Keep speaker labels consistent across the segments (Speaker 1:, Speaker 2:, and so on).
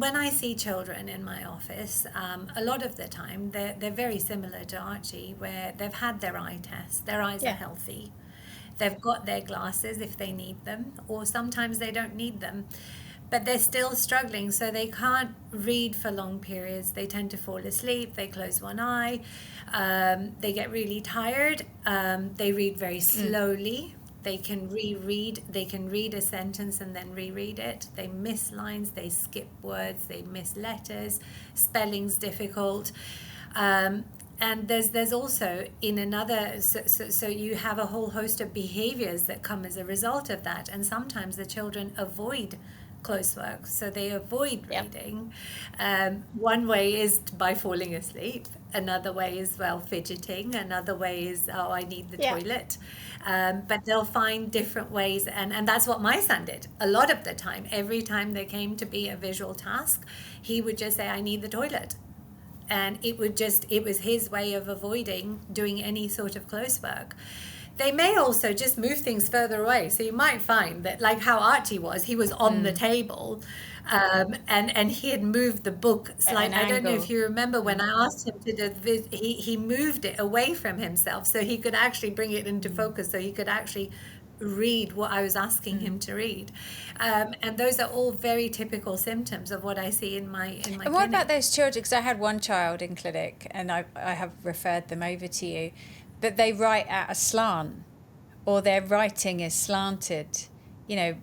Speaker 1: when I see children in my office, a lot of the time they're very similar to Archie, where they've had their eye test, their eyes are
Speaker 2: Yeah.
Speaker 1: healthy, they've got their glasses if they need them, or sometimes they don't need them, but they're still struggling, so they can't read for long periods. They tend to fall asleep, they close one eye, they get really tired, they read very slowly. They can reread, they can read a sentence and then reread it. They miss lines, they skip words, they miss letters, spelling's difficult. And there's also in another, so you have a whole host of behaviours that come as a result of that. And sometimes the children avoid close work, so they avoid
Speaker 2: Yep.
Speaker 1: reading. One way is by falling asleep. Another way is, well, fidgeting. Another way is, oh, I need the
Speaker 2: Yeah.
Speaker 1: toilet. But they'll find different ways, and that's what my son did a lot of the time. Every time there came to be a visual task, he would just say, I need the toilet. And it was his way of avoiding doing any sort of close work. They may also just move things further away. So you might find that, like how Archie was, he was on the table, and he had moved the book
Speaker 2: At an
Speaker 1: slightly. I don't know if
Speaker 2: angle.
Speaker 1: you remember when I asked him to do he moved it away from himself so he could actually bring it into focus, so he could actually read what I was asking him to read. And those are all very typical symptoms of what I see in my
Speaker 2: And what
Speaker 1: clinic.
Speaker 2: about those children? Because I had one child in clinic, and I have referred them over to you, but they write at a slant, or their writing is slanted. You know,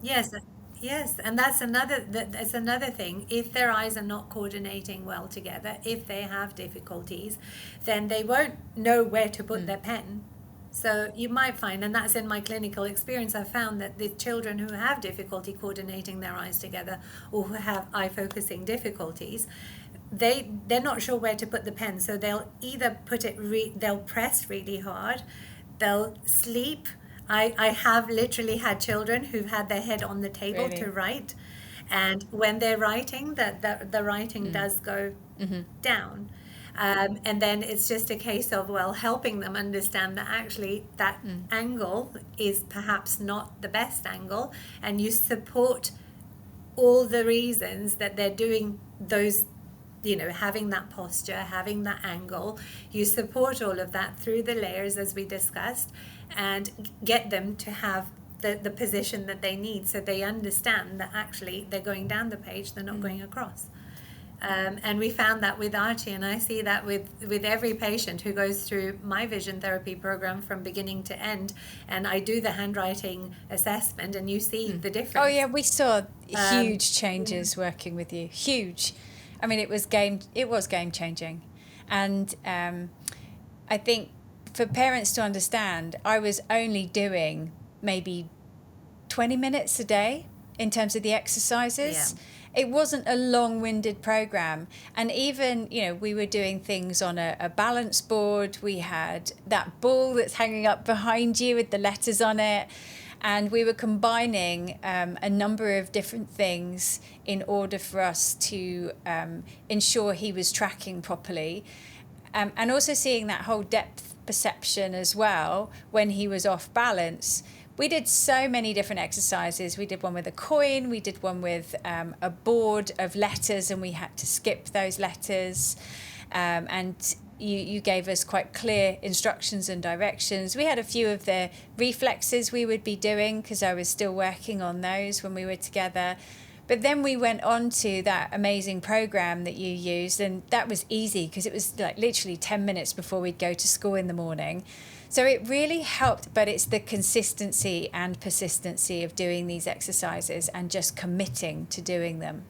Speaker 1: Yes, yes, and that's another thing. If their eyes are not coordinating well together, if they have difficulties, then they won't know where to put their pen. So you might find, and that's in my clinical experience, I've found that the children who have difficulty coordinating their eyes together or who have eye focusing difficulties, they're not sure where to put the pen. So they'll either they'll press really hard, they'll sleep. I have literally had children who've had their head on the table to
Speaker 2: really.
Speaker 1: write, and when they're writing, the writing does go down. And then it's just a case of, well, helping them understand that actually that angle is perhaps not the best angle, and you support all the reasons that they're doing those, having that posture, having that angle. You support all of that through the layers as we discussed, and get them to have the position that they need, so they understand that actually they're going down the page, they're not going across. And we found that with Archie, and I see that with every patient who goes through my vision therapy program from beginning to end. And I do the handwriting assessment, and you see the
Speaker 2: Oh
Speaker 1: difference.
Speaker 2: yeah, we saw
Speaker 1: Um,
Speaker 2: huge changes working with you. Huge. I mean, it was game changing, and I think for parents to understand, I was only doing maybe 20 minutes a day in terms of the exercises.
Speaker 1: yeah.
Speaker 2: It wasn't a long-winded program. And even, we were doing things on a balance board. We had that ball that's hanging up behind you with the letters on it. And we were combining a number of different things in order for us to ensure he was tracking properly. And also seeing that whole depth perception as well when he was off balance. We did so many different exercises. We did one with a coin. We did one with a board of letters, and we had to skip those letters. And you gave us quite clear instructions and directions. We had a few of the reflexes we would be doing because I was still working on those when we were together. But then we went on to that amazing program that you used, and that was easy because it was like literally 10 minutes before we'd go to school in the morning. So it really helped, but it's the consistency and persistency of doing these exercises and just committing to doing them.